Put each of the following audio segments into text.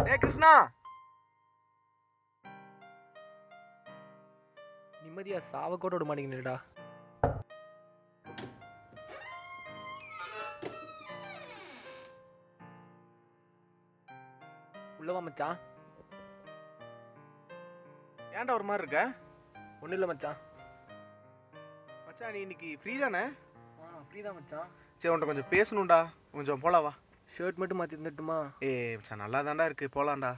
ஏ கிருஷ்ணா, நிம்மதியா சாவ கூட விட மாட்டேங்கிறடா. உள்ளவா மச்சான். ஏன்டா ஒரு மாதிரி இருக்க? ஒன்றும் இல்லை மச்சான். மச்சான் நீ இன்னைக்கு ஃப்ரீ தானே? ஃப்ரீ தான் மச்சான். சரி உன்கிட்ட கொஞ்சம் பேசணும்டா, கொஞ்சம் போலாவா? ஷர்ட் மட்டும் மாற்றி தந்துட்டுமா? மச்சான் நல்லா தான்டா இருக்கு, போலாம்டா.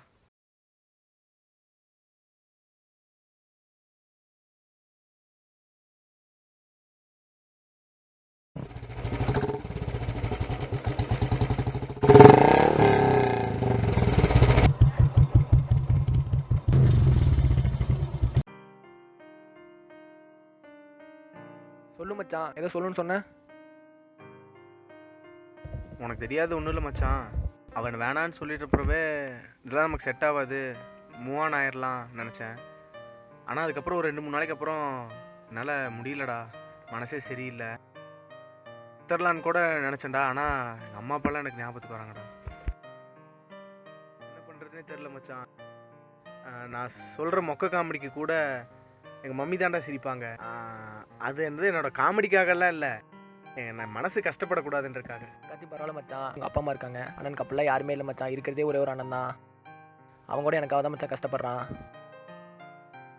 சொல்லு மச்சான், ஏதோ சொல்லுன்னு சொன்னேன். உனக்கு தெரியாது ஒன்றும் இல்லை மச்சான். அவன் வேணான்னு சொல்லிட்டு அப்புறவே இதெல்லாம் நமக்கு செட் ஆகாது, மூவ் ஆன் ஆயிடலாம் நினச்சேன். ஆனால் அதுக்கப்புறம் ஒரு 2-3 நாளைக்கு அப்புறம் என்னால் முடியலடா, மனசே சரியில்லை. தரலான்னு கூட நினச்சேன்டா. ஆனால் எங்கள் அம்மா அப்பாலாம் எனக்கு ஞாபகத்துக்கு வராங்கடா. என்ன பண்ணுறதுனே தெரில மச்சான். நான் சொல்கிற மொக்க காமெடிக்கு கூட எங்கள் மம்மி தாண்டா சிரிப்பாங்க. அது என்னோட காமெடிக்காகலாம் இல்லை, என் மனசு கஷ்டப்படக்கூடாதுன்றக்காக. ஏதாச்சும் பரவாயில்ல மச்சான், எங்கள் அப்பா அம்மா இருக்காங்க. அண்ணனுக்கு அப்படிலாம் யாருமே இல்லை மச்சான். இருக்கிறதே ஒரே ஒரு அண்ணன் தான். அவங்க கூட எனக்காக தான் மச்சான் கஷ்டப்படுறான்.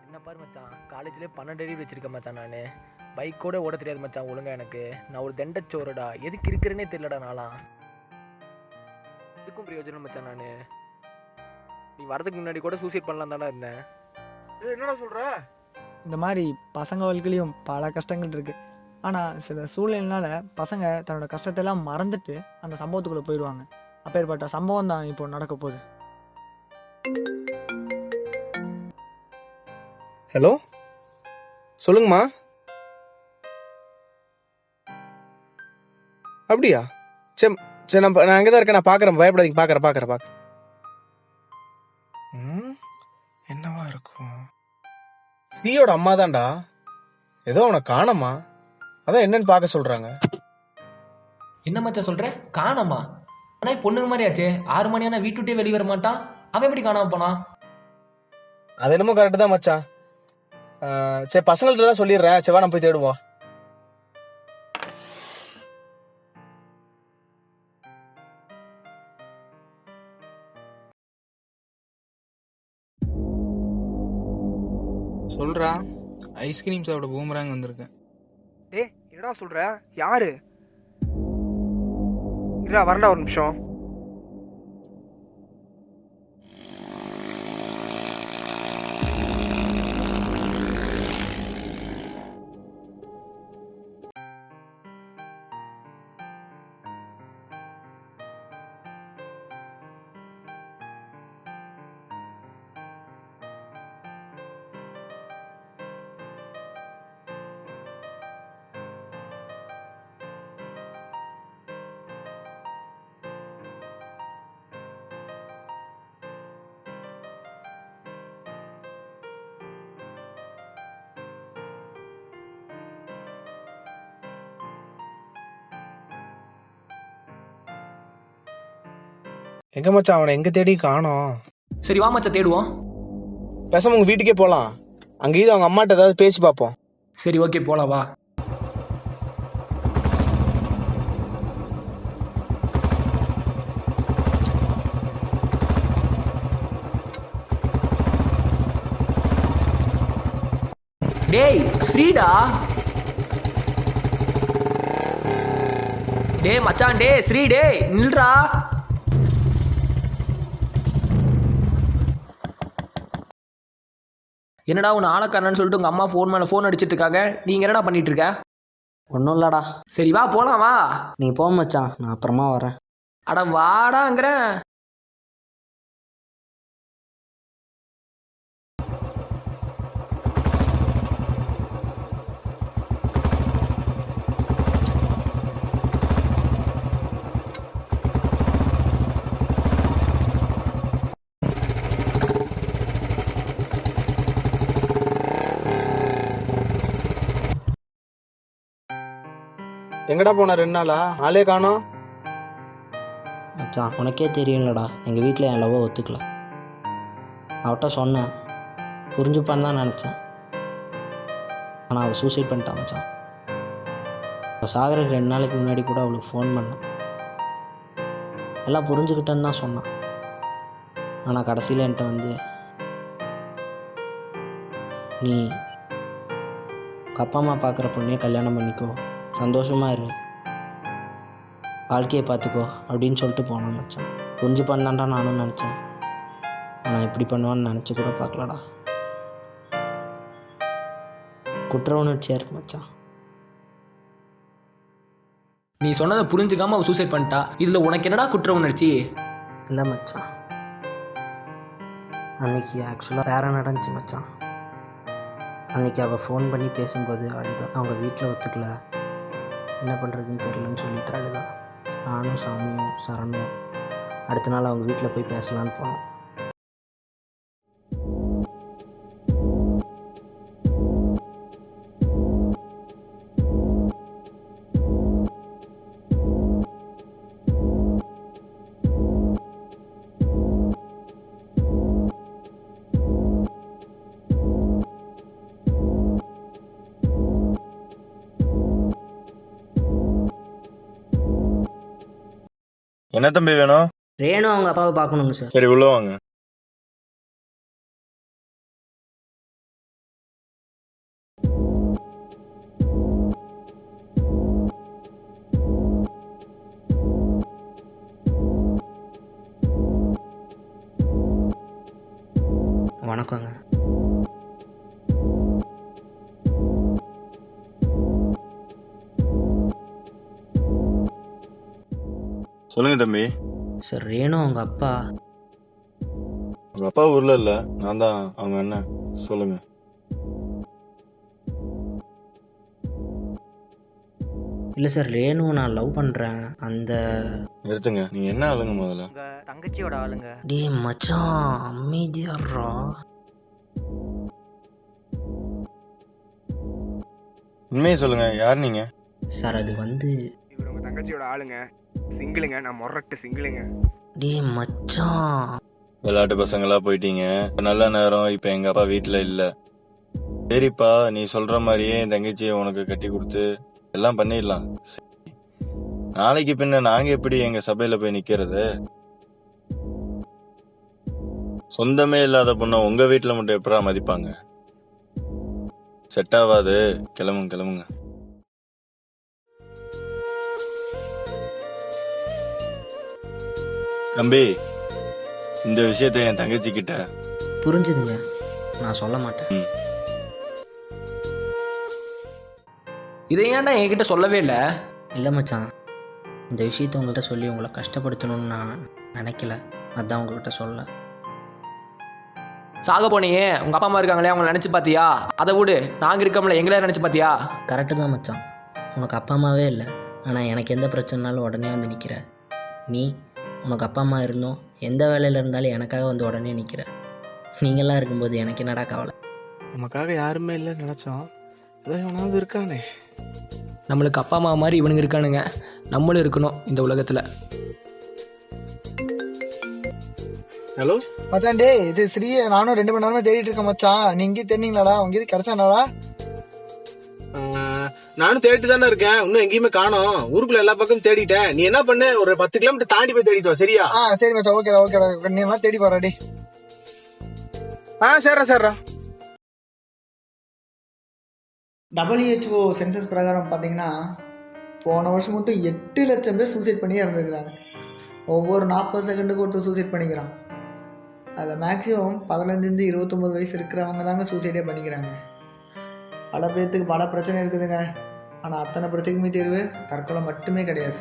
என்ன பாரு மச்சான், காலேஜ்லேயே 12 அடி வச்சிருக்கேன் மச்சான். நான் பைக் கூட ஓட தெரியாது மச்சான் ஒழுங்கா எனக்கு. நான் ஒரு தண்டச்சோறுடா, எதுக்கு இருக்கிறேன்னே தெரியலடா. நான்லாம் எதுக்கும் பிரயோஜனம் மச்சான். நான் நீ வரதுக்கு முன்னாடி கூட சூசைட் பண்ணலாம் தானே இருந்தேன். என்னடா சொல்கிற? இந்த மாதிரி பசங்க வாழ்க்கையிலையும் பல கஷ்டங்கள் இருக்குது. ஆனால் சில சூழ்நிலைனால பசங்க தன்னோட கஷ்டத்தெல்லாம் மறந்துட்டு அந்த சம்பவத்துக்குள்ளே போயிடுவாங்க. அப்பேற்பட்ட சம்பவம் தான் இப்போ நடக்க போகுது. ஹலோ, சொல்லுங்கம்மா. அப்படியா? சரி சரி, நான் அங்கே தான் இருக்கேன். நான் பார்க்குறேன், பயப்படாதீங்க. பார்க்குறேன். என்னவா இருக்கும்? ஸ்ரீயோட அம்மா தான்டா. ஏதோ அவனை காணோமா, அதான் என்னன்னு பார்க்க சொல்றாங்க. என்ன மச்சான் சொல்ற? காணாமா? ஆனா பொண்ணுங்க மாதிரி ஆச்சே. 6 மணி ஆனா வீட்டுட்டே வெளியே வர மாட்டான். அவன் எப்படி காணாம போனான்? அது என்னமோ கரெக்டு தான் மச்சான். சரி பசங்கள்ட்ட தான் சொல்லிடுறேன். சரி வா, நம்ம போய் தேடுவோம். சொல்றா, ஐஸ்கிரீம் சாப்பிட பூமராங் வந்திருக்கேன். டேய் என்னடா சொல்ற? யாரு? இல்ல வரண்டா, ஒரு நிமிஷம். எங்க மச்சான், அவனை எங்க தேடி காணோம். சரி வா மச்சான் தேடுவோம். பேசாம உங்க வீட்டுக்கே போலாம். அங்க இது அவங்க அம்மாட்ட ஏதாவது பேசி பார்ப்போம். சரி ஓகே போலாம் வா. டேய் ஸ்ரீடா. டேய் மச்சான், டேய் ஸ்ரீ, டேய் நில்றா. என்னடா உன் ஆளக்காரன்னு சொல்லிட்டு உங்கள் அம்மா ஃபோன் மேலே ஃபோன் அடிச்சிட்டு இருக்காங்க. நீங்கள் என்னடா பண்ணிட்டு இருக்க? ஒன்றும் இல்லடா. சரி வா போலாம் வா. நீ போ மச்சான், நான் அப்புறமா வரேன். அட வாடாங்கிறேன். எங்கடா போன 2 நாளா? ஆளே காணோம். மச்சான் உனக்கே தெரியும்லடா, எங்கள் வீட்டில் என் லவ்வை ஒத்துக்கல. அவட்ட சொன்னேன், புரிஞ்சுப்பான்னு தான் நினச்சேன். ஆனால் அவள் சூசைட் பண்ணிட்டான் மச்சான். அவள் சாகிறதுக்கு 2 நாளைக்கு முன்னாடி கூட அவளுக்கு ஃபோன் பண்ணேன். எல்லாம் புரிஞ்சுக்கிட்டேன்னு தான் சொன்னான். ஆனால் கடைசியில் என்கிட்ட வந்து, நீ உங்கள் அப்பா அம்மா பார்க்குற பொண்ணையே கல்யாணம் பண்ணிக்கோ, சந்தோஷமாக இரு, வாழ்க்கையை பார்த்துக்கோ அப்படின்னு சொல்லிட்டு போனான் மச்சான். புரிஞ்சு பண்ணான்டா நானும் நினச்சேன். ஆனால் இப்படி பண்ணுவான்னு நினச்சி கூட பார்க்கலடா. குற்ற உணர்ச்சியாக இருக்கு மச்சான். நீ சொன்னதை புரிஞ்சுக்காம அவள் சூசைட் பண்ணிட்டா. இதில் உனக்கு என்னடா குற்ற உணர்ச்சி? இல்லை மச்சான், அன்னைக்கு ஆக்சுவலாக வேறு நடந்துச்சு மச்சான். அன்றைக்கி அவள் ஃபோன் பண்ணி பேசும்போது அழுதா. அவங்க வீட்டில் ஒத்துக்கல, என்ன பண்ணுறதுன்னு தெரிலன்னு சொல்லிட்டு அழுதா. நானும் சாமியும் சரணும் அடுத்த நாள் அவங்க வீட்டில் போய் பேசலான்னு போனோம். என்ன தம்பி வேணும்? ரேணு அவங்க அப்பாவை பார்க்கணுங்க சார். சரி, உள்ள வாங்க. வணக்கங்க. சொல்லுங்க தம்பி. சார், ரேணு அவங்க அப்பா. உங்க அப்பா ஊர்ல இல்ல, நான் தான் அவங்க அண்ணன். சொல்லுங்க. இல்லை சார், ரேணு நான் லவ் பண்ணுறேன். அந்த நிறுத்துங்க, நீங்க என்ன ஆளுங்க முதல்ல? உங்க தங்கச்சியோட ஆளுங்க. டே மச்சான், அமைதியாடுறா. உண்மையை சொல்லுங்க, யார் நீங்க? சார், அது வந்து இவர் உங்க தங்கச்சியோட ஆளுங்க, சிங்கிளுங்க, நான் மொரட்டு சிங்கிளுங்க. டே மச்சான். விளையாட்டு பசங்களா போயிட்டீங்க. நல்ல நேரம் இப்ப எங்க அப்பா வீட்டுல இல்ல. சரிப்பா, நீ சொல்ற மாதிரியே என் தங்கச்சியை உனக்கு கட்டி கொடுத்து எல்லாம் பண்ணிடலாம். நாளைக்கு பின்ன நாங்க எப்படி எங்க சபையில போய் நிக்கிறது? சொந்தமே இல்லாத பொண்ணை உங்க வீட்டுல மட்டும் எப்படா மதிப்பாங்க? செட் ஆகாது. கிளம்புங்க கிளம்புங்க. தம்பி, இந்த விஷயத்த என் தங்கச்சி கிட்ட. புரிஞ்சுதுங்க, நான் சொல்ல மாட்டேன். இதை ஏன்டா என்கிட்ட சொல்லவே இல்லை? இல்லை மச்சான், இந்த விஷயத்த உங்கள்கிட்ட சொல்லி உங்களை கஷ்டப்படுத்தணும்னு நான் நினைக்கல. அதான் உங்கள்கிட்ட சொல்ல. சாக போனியே, உங்கள் அப்பா அம்மா இருக்காங்களே, அவங்கள நினச்சி பார்த்தியா? அதை விடு, நாங்கள் இருக்கோம்ல, எங்களே நினச்சி பார்த்தியா? கரெக்டு தான் மச்சான், உனக்கு அப்பா அம்மாவே இல்லை. ஆனால் எனக்கு எந்த பிரச்சனைனாலும் உடனே வந்து நிற்கிற. நீ உனக்கு அப்பா அம்மா இருந்தோம், எந்த வேலையில் இருந்தாலும் எனக்காக வந்து உடனே நிற்கிற. நீங்களாம் இருக்கும்போது எனக்கு என்னடா கவலை? நமக்காக யாருமே இல்லைன்னு நினச்சோம், அதான் எவனாவது இருக்கானே. நம்மளுக்கு அப்பா அம்மா மாதிரி இவனுங்க இருக்கானுங்க, நம்மளும் இருக்கணும் இந்த உலகத்தில். ஹலோ மச்சான், டே இது ஸ்ரீ. நானும் 2 மணி நேரமா தேடிட்டு இருக்கேன் மச்சான். நீ இங்கே தெரிஞ்சீங்களாடா? உங்க இது கிடைச்சானாடா? நானும் தேடிட்டு தானே இருக்கேன், இன்னும் எங்கேயுமே காணோம். ஊருக்குள்ள எல்லா பக்கமும் தேடிட்டேன். நீ என்ன பண்ணு, ஒரு 10 கிலோமீட்டர் தாண்டி போய் தேடிட்டு வா, சரியா? சரி மச்சான், ஓகேடா ஓகேடா. நீ எல்லாம் தேடி பாருடா. டே சரிடா. WHO சென்சஸ் பிரகாரம் பார்த்தீங்கன்னா போன வருஷம் மட்டும் 8 லட்சம் பேர் சூசைட் பண்ணி இறந்துருக்குறாங்க. ஒவ்வொரு 40 செகண்டுக்கு ஒருத்தர் சூசைட் பண்ணிக்கிறான். அதில் மேக்ஸிமம் 15 29 வயசு இருக்கிறவங்க தாங்க சூசைடே பண்ணிக்கிறாங்க. பல பேர்த்துக்கு பல பிரச்சனை இருக்குதுங்க. ஆனால் அத்தனை பிரச்சனைக்குமே தீர்வு தற்கொலை மட்டுமே கிடையாது.